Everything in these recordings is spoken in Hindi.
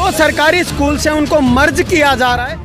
जो सरकारी स्कूल से उनको मर्ज किया जा रहा है।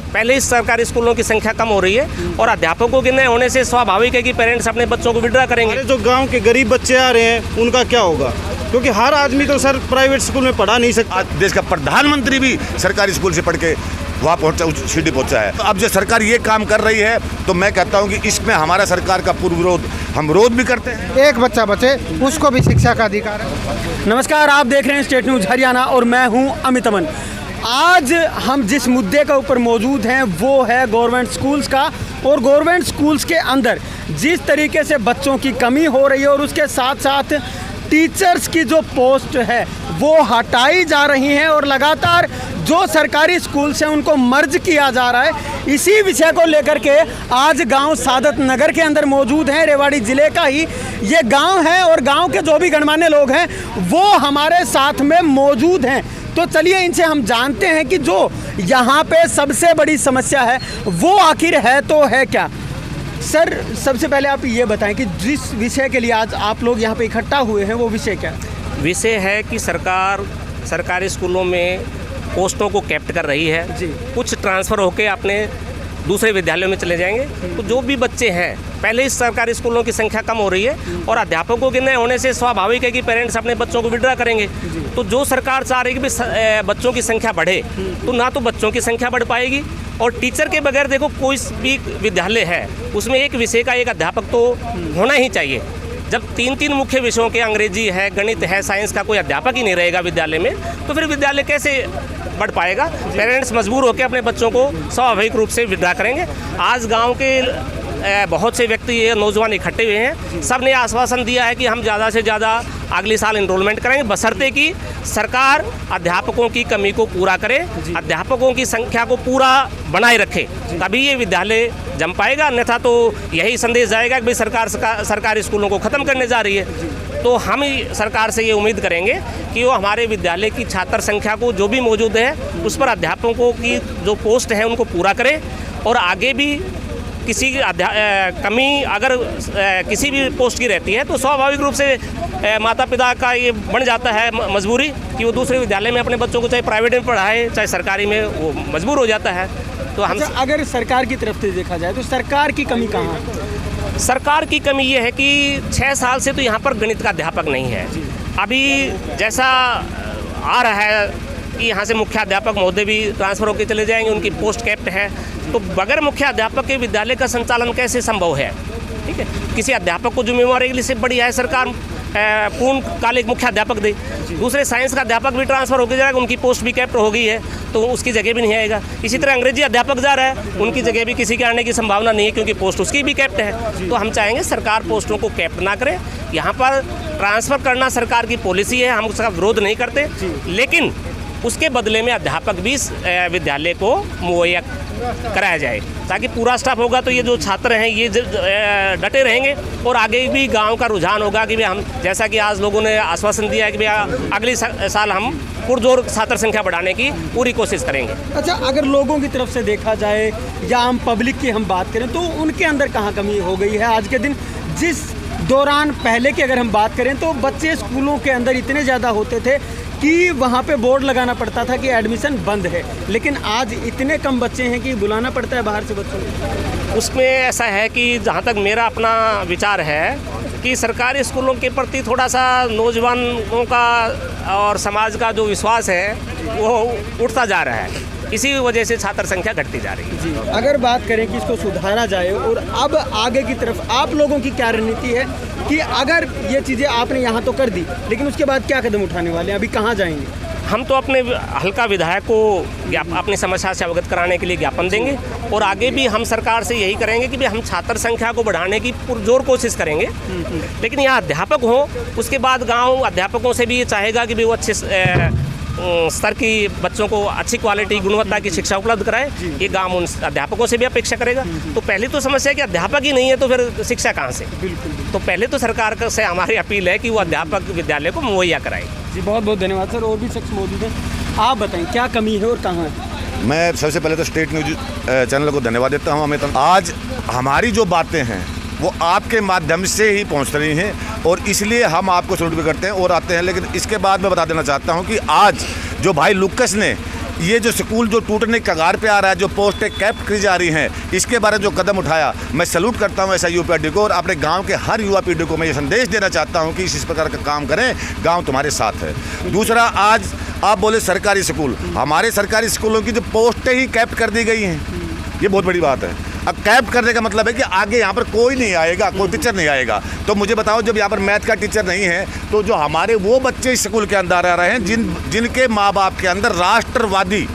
पहले इस सरकारी स्कूलों की संख्या कम हो रही है और अध्यापकों के न होने से स्वाभाविक है कि पेरेंट्स अपने बच्चों को विड्रा करेंगे। हमारे जो गांव के गरीब बच्चे आ रहे हैं उनका क्या होगा, क्योंकि हर आदमी तो सर प्राइवेट स्कूल में पढ़ा नहीं सकता। आज देश का प्रधानमंत्री भी सरकारी स्कूल से पढ़ के वहाँ पहुँचा, उस सीढ़ी पहुँचा है। तो अब जो सरकार ये काम कर रही है तो मैं कहता हूँ कि इसमें हमारा सरकार का पूर्ण विरोध, हम विरोध भी करते हैं। एक बच्चा बचे उसको भी शिक्षा का अधिकार है। नमस्कार, आप देख रहे हैं स्टेट न्यूज़ हरियाणा और मैं हूं अमित अमन। आज हम जिस मुद्दे के ऊपर मौजूद हैं वो है गवर्नमेंट स्कूल्स का, और गवर्नमेंट स्कूल्स के अंदर जिस तरीके से बच्चों की कमी हो रही है और उसके साथ साथ टीचर्स की जो पोस्ट है वो हटाई जा रही हैं और लगातार जो सरकारी स्कूल से उनको मर्ज किया जा रहा है। इसी विषय को लेकर के आज गांव सादत नगर के अंदर मौजूद हैं। रेवाड़ी ज़िले का ही ये गांव है और गांव के जो भी गणमान्य लोग हैं वो हमारे साथ में मौजूद हैं। तो चलिए इनसे हम जानते हैं कि जो यहाँ पे सबसे बड़ी समस्या है वो आखिर है तो है क्या। सर, सबसे पहले आप ये बताएं कि जिस विषय के लिए आज आप लोग यहाँ पे इकट्ठा हुए हैं वो विषय क्या है? विषय है कि सरकार सरकारी स्कूलों में पोस्टों को कैप्ट कर रही है जी। कुछ ट्रांसफ़र होकर अपने दूसरे विद्यालयों में चले जाएंगे। तो जो भी बच्चे हैं, पहले इस सरकारी स्कूलों की संख्या कम हो रही है और अध्यापकों के न होने से स्वाभाविक है कि पेरेंट्स अपने बच्चों को विड्रा करेंगे। तो जो सरकार चाह रही है कि बच्चों की संख्या बढ़े, तो ना तो बच्चों की संख्या बढ़ पाएगी और टीचर के बगैर देखो कोई भी विद्यालय है उसमें एक विषय का एक अध्यापक तो होना ही चाहिए। जब तीन मुख्य विषयों के अंग्रेजी है, गणित है, साइंस का कोई अध्यापक ही नहीं रहेगा विद्यालय में, तो फिर विद्यालय कैसे बढ़ पाएगा। पेरेंट्स मजबूर होकर अपने बच्चों को स्वाभाविक रूप से विड्रा करेंगे। आज गांव के बहुत से व्यक्ति, ये नौजवान इकट्ठे हुए हैं, सब ने आश्वासन दिया है कि हम ज़्यादा से ज़्यादा अगले साल इनरोलमेंट करेंगे, बशर्ते कि सरकार अध्यापकों की कमी को पूरा करे, अध्यापकों की संख्या को पूरा बनाए रखे, तभी ये विद्यालय जम पाएगा। अन्यथा तो यही संदेश जाएगा कि भाई सरकार सरकारी स्कूलों को ख़त्म करने जा रही है। तो हम सरकार से ये उम्मीद करेंगे कि वो हमारे विद्यालय की छात्र संख्या को जो भी मौजूद है उस पर अध्यापकों की जो पोस्ट है उनको पूरा करे और आगे भी किसी कमी अगर किसी भी पोस्ट की रहती है तो स्वाभाविक रूप से माता पिता का ये बन जाता है मजबूरी कि वो दूसरे विद्यालय में अपने बच्चों को चाहे प्राइवेट में पढ़ाए चाहे सरकारी में, वो मजबूर हो जाता है। तो हम अगर सरकार की तरफ से देखा जाए तो सरकार की कमी कहाँ है? सरकार की कमी ये है कि 6 साल से तो यहाँ पर गणित का अध्यापक नहीं है। अभी जैसा आ रहा है कि यहाँ से मुख्य अध्यापक महोदय भी ट्रांसफ़र होकर चले जाएंगे, उनकी पोस्ट कैप्ट है, तो बगैर मुख्य अध्यापक के विद्यालय का संचालन कैसे संभव है? ठीक है, किसी अध्यापक को जिम्मेवारी के लिए से बढ़िया है सरकार पूर्णकालिक मुख्य अध्यापक दे। दूसरे साइंस का अध्यापक भी ट्रांसफ़र होकर जाएगा, उनकी पोस्ट भी कैप्ट हो गई है तो उसकी जगह भी नहीं आएगा। इसी तरह अंग्रेजी अध्यापक जा रहा है, उनकी जगह भी किसी के आने की संभावना नहीं है क्योंकि पोस्ट उसकी भी कैप्ट है। तो हम चाहेंगे सरकार पोस्टों को कैप्ट ना करे, यहाँ पर ट्रांसफ़र करना सरकार की पॉलिसी है, हम उसका विरोध नहीं करते, लेकिन उसके बदले में अध्यापक भी विद्यालय को मुहैया कराया जाए ताकि पूरा स्टाफ होगा तो ये जो छात्र हैं ये डटे रहेंगे और आगे भी गांव का रुझान होगा कि भाई हम, जैसा कि आज लोगों ने आश्वासन दिया है कि भाई अगले साल हम पुरजोर छात्र संख्या बढ़ाने की पूरी कोशिश करेंगे। अच्छा, अगर लोगों की तरफ से देखा जाए या हम पब्लिक की हम बात करें तो उनके अंदर कहाँ कमी हो गई है आज के दिन? जिस दौरान पहले की अगर हम बात करें तो बच्चे स्कूलों के अंदर इतने ज़्यादा होते थे कि वहाँ पे बोर्ड लगाना पड़ता था कि एडमिशन बंद है, लेकिन आज इतने कम बच्चे हैं कि बुलाना पड़ता है बाहर से बच्चों को। उसमें ऐसा है कि जहाँ तक मेरा अपना विचार है कि सरकारी स्कूलों के प्रति थोड़ा सा नौजवानों का और समाज का जो विश्वास है वो उठता जा रहा है, इसी वजह से छात्र संख्या घटती जा रही है। जी, अगर बात करें कि इसको सुधारा जाए और अब आगे की तरफ आप लोगों की क्या रणनीति है कि अगर ये चीज़ें आपने यहाँ तो कर दी लेकिन उसके बाद क्या कदम उठाने वाले हैं, अभी कहाँ जाएंगे? हम तो अपने हल्का विधायक को अपनी समस्या से अवगत कराने के लिए ज्ञापन देंगे और आगे भी हम सरकार से यही करेंगे कि हम छात्र संख्या को बढ़ाने की पुरजोर कोशिश करेंगे, लेकिन यहाँ अध्यापक हो उसके बाद गाँव अध्यापकों से भी ये चाहेगा कि वो अच्छे स्तर की बच्चों को अच्छी क्वालिटी गुणवत्ता की शिक्षा उपलब्ध कराएं, ये गांव उन अध्यापकों से भी अपेक्षा करेगा। तो पहली तो समस्या है कि अध्यापक ही नहीं है तो फिर शिक्षा कहाँ से? बिल्कुल। तो पहले तो सरकार से हमारी अपील है कि वो अध्यापक विद्यालय को मुहैया कराए। जी, बहुत बहुत धन्यवाद सर। और भी शख्स मौजूद हैं, आप बताएं क्या कमी है और कहाँ है? मैं सबसे पहले तो स्टेट न्यूज चैनल को धन्यवाद देता हूँ अमित। आज हमारी जो बातें हैं वो आपके माध्यम से ही पहुंच रही हैं और इसलिए हम आपको सल्यूट भी करते हैं और आते हैं। लेकिन इसके बाद मैं बता देना चाहता हूं कि आज जो भाई लुकस ने ये जो स्कूल जो टूटने के कगार पे आ रहा है, जो पोस्टें कैप्ट की जा रही हैं, इसके बारे में जो कदम उठाया, मैं सैल्यूट करता हूं ऐसा युवा पीढ़ी को और अपने गांव के हर युवा पीढ़ी को मैं ये संदेश देना चाहता हूं कि इस प्रकार का काम करें, गांव तुम्हारे साथ है। दूसरा, आज आप बोले सरकारी स्कूल, हमारे सरकारी स्कूलों की जो पोस्टें ही कैप्ट कर दी गई हैं, ये बहुत बड़ी बात है। अब कैप करने का मतलब है कि आगे यहाँ पर कोई नहीं आएगा, कोई टीचर नहीं आएगा। तो मुझे बताओ, जब यहाँ पर मैथ का टीचर नहीं है तो जो हमारे वो बच्चे इस स्कूल के अंदर आ रहे हैं जिनके माँ बाप के अंदर राष्ट्रवादी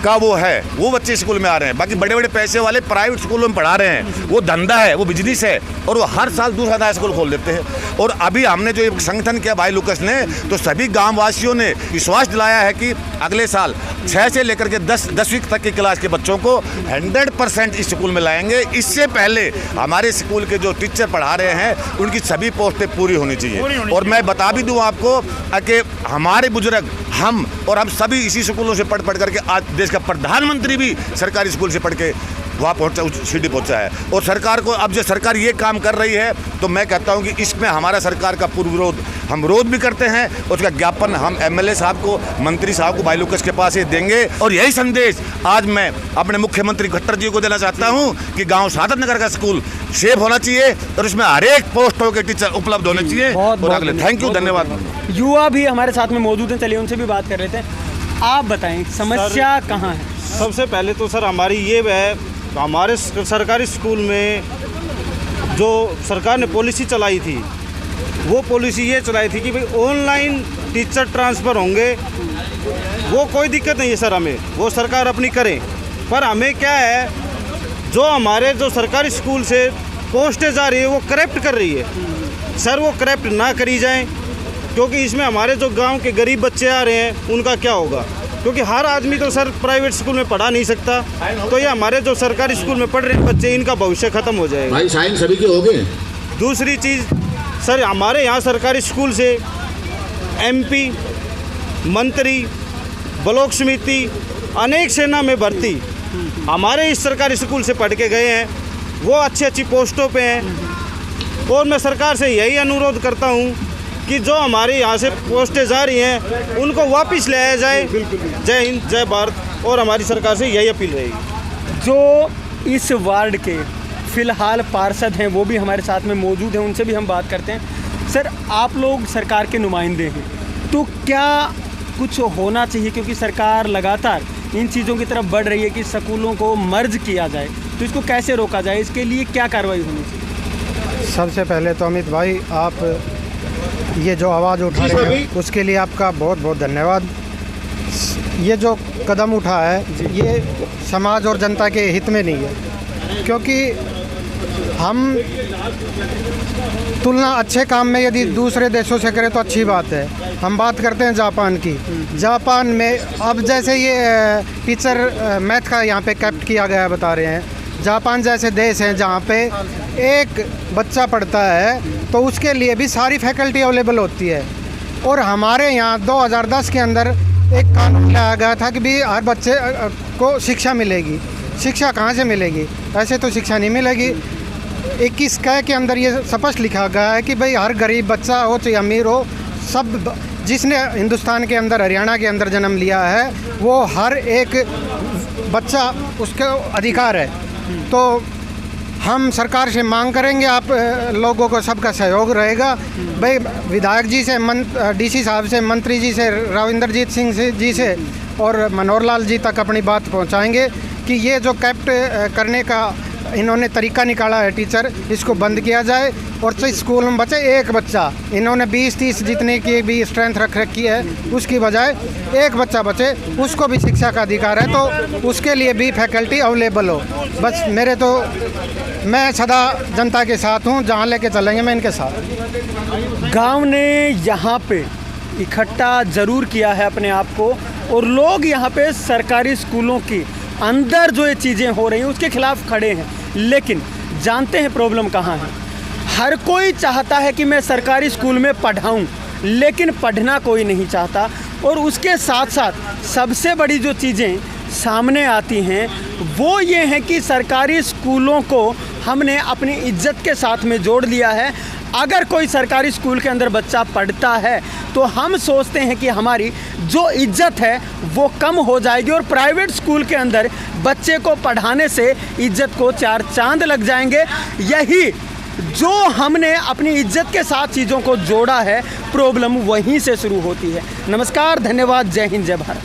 का वो है, वो बच्चे स्कूल में आ रहे हैं। बाकी बड़े बड़े पैसे वाले प्राइवेट स्कूलों में पढ़ा रहे हैं, वो धंधा है, वो बिजनेस है और वो हर साल दूसरा नया स्कूल खोल देते हैं। और अभी हमने जो एक संगठन किया भाई लुकस ने, तो सभी गांव वासियों ने विश्वास दिलाया है कि अगले साल 6 से लेकर के 10वीं तक की क्लास के बच्चों को 100% इस स्कूल में लाएंगे। इससे पहले हमारे स्कूल के जो टीचर पढ़ा रहे हैं उनकी सभी पोस्टें पूरी होनी चाहिए। और मैं बता भी दूँ आपको कि हमारे बुजुर्ग, हम और हम सभी इसी स्कूलों से पढ़ करके आज देश का प्रधानमंत्री भी सरकारी स्कूल से पढ़ के वहाँ पहुँचा, उस सीढ़ी पहुँचा है। और सरकार को अब जो सरकार ये काम कर रही है, तो मैं कहता हूँ कि इसमें हमारा सरकार का पूर्ण विरोध, हम विरोध भी करते हैं। उसका ज्ञापन हम एमएलए साहब को, मंत्री साहब को भाई लुकस के पास ये देंगे। और यही संदेश आज मैं अपने मुख्यमंत्री खट्टर जी को देना चाहता हूँ कि गाँव सादत नगर का स्कूल सेफ होना चाहिए और इसमें हर एक पोस्टों के टीचर उपलब्ध होने चाहिए। थैंक यू, धन्यवाद। युवा भी हमारे साथ में मौजूद हैं, चलिए उनसे भी बात कर लेते हैं। आप बताएं, समस्या कहाँ है? सबसे पहले तो सर हमारी ये है, हमारे सरकारी स्कूल में जो सरकार ने पॉलिसी चलाई थी, वो पॉलिसी ये चलाई थी कि भाई ऑनलाइन टीचर ट्रांसफ़र होंगे। वो कोई दिक्कत नहीं है सर, हमें वो सरकार अपनी करे, पर हमें क्या है, जो हमारे जो सरकारी स्कूल से पोस्टें जा रही है वो करप्ट कर रही है। सर वो करप्ट ना करी जाए, क्योंकि इसमें हमारे जो गांव के गरीब बच्चे आ रहे हैं उनका क्या होगा, क्योंकि हर आदमी तो सर प्राइवेट स्कूल में पढ़ा नहीं सकता। तो ये हमारे जो सरकारी स्कूल में पढ़ रहे बच्चे, इनका भविष्य खत्म हो जाएगा। भाई साइन सभी के हो गए। दूसरी चीज़ सर, हमारे यहाँ सरकारी स्कूल से एमपी, मंत्री, ब्लॉक समिति, अनेक सेना में भर्ती हमारे इस सरकारी स्कूल से पढ़ के गए हैं, वो अच्छी अच्छी पोस्टों पे हैं। और मैं सरकार से यही अनुरोध करता हूँ कि जो हमारे यहाँ से पोस्टें जा रही हैं उनको वापस ले आया जाए। जय हिंद, जय भारत। और हमारी सरकार से यही अपील रहेगी। जो इस वार्ड के फ़िलहाल पार्षद हैं वो भी हमारे साथ में मौजूद हैं, उनसे भी हम बात करते हैं। सर, आप लोग सरकार के नुमाइंदे हैं, तो क्या कुछ होना चाहिए, क्योंकि सरकार लगातार इन चीज़ों की तरफ बढ़ रही है कि स्कूलों को मर्ज किया जाए, तो इसको कैसे रोका जाए, इसके लिए क्या कार्रवाई होनी चाहिए? सबसे पहले तो अमित भाई, आप ये जो आवाज़ उठा रहे हैं उसके लिए आपका बहुत बहुत धन्यवाद। ये जो कदम उठा है ये समाज और जनता के हित में नहीं है, क्योंकि हम तुलना अच्छे काम में यदि दूसरे देशों से करें तो अच्छी बात है। हम बात करते हैं जापान की। जापान में अब जैसे ये टीचर मैथ का यहाँ पे कैप्ट किया गया बता रहे हैं, जापान जैसे देश हैं जहाँ पे एक बच्चा पढ़ता है तो उसके लिए भी सारी फैकल्टी अवेलेबल होती है। और हमारे यहाँ 2010 के अंदर एक कानून लाया गया था कि भी हर बच्चे को शिक्षा मिलेगी। शिक्षा कहाँ से मिलेगी? ऐसे तो शिक्षा नहीं मिलेगी। 21 क के अंदर ये स्पष्ट लिखा गया है कि भाई हर गरीब बच्चा हो चाहे अमीर हो, सब जिसने हिंदुस्तान के अंदर, हरियाणा के अंदर जन्म लिया है, वो हर एक बच्चा, उसका अधिकार है। तो हम सरकार से मांग करेंगे, आप लोगों को सबका सहयोग रहेगा। भाई विधायक जी से, डीसी साहब से, मंत्री जी से, रविंदरजीत सिंह जी से और मनोहर लाल जी तक अपनी बात पहुंचाएंगे कि ये जो कैप्ट करने का इन्होंने तरीका निकाला है टीचर, इसको बंद किया जाए। और चाहे स्कूल में बचे एक बच्चा, इन्होंने 20-30 जितने की भी स्ट्रेंथ रख रखी है, उसकी बजाय एक बच्चा बचे, उसको भी शिक्षा का अधिकार है, तो उसके लिए भी फैकल्टी अवेलेबल हो। बस मैं सदा जनता के साथ हूँ, जहाँ लेके चलेंगे मैं इनके साथ। गांव ने यहाँ पे इकट्ठा ज़रूर किया है अपने आप को, और लोग यहाँ पे सरकारी स्कूलों की अंदर जो ये चीज़ें हो रही हैं उसके खिलाफ खड़े हैं। लेकिन जानते हैं प्रॉब्लम कहाँ है? हर कोई चाहता है कि मैं सरकारी स्कूल में पढ़ाऊँ, लेकिन पढ़ना कोई नहीं चाहता। और उसके साथ साथ सबसे बड़ी जो चीज़ें सामने आती हैं वो ये हैं कि सरकारी स्कूलों को हमने अपनी इज्जत के साथ में जोड़ लिया है। अगर कोई सरकारी स्कूल के अंदर बच्चा पढ़ता है तो हम सोचते हैं कि हमारी जो इज्जत है वो कम हो जाएगी और प्राइवेट स्कूल के अंदर बच्चे को पढ़ाने से इज्जत को 4 चांद लग जाएंगे। यही जो हमने अपनी इज्जत के साथ चीज़ों को जोड़ा है, प्रॉब्लम वहीं से शुरू होती है। नमस्कार, धन्यवाद, जय हिंद, जय भारत।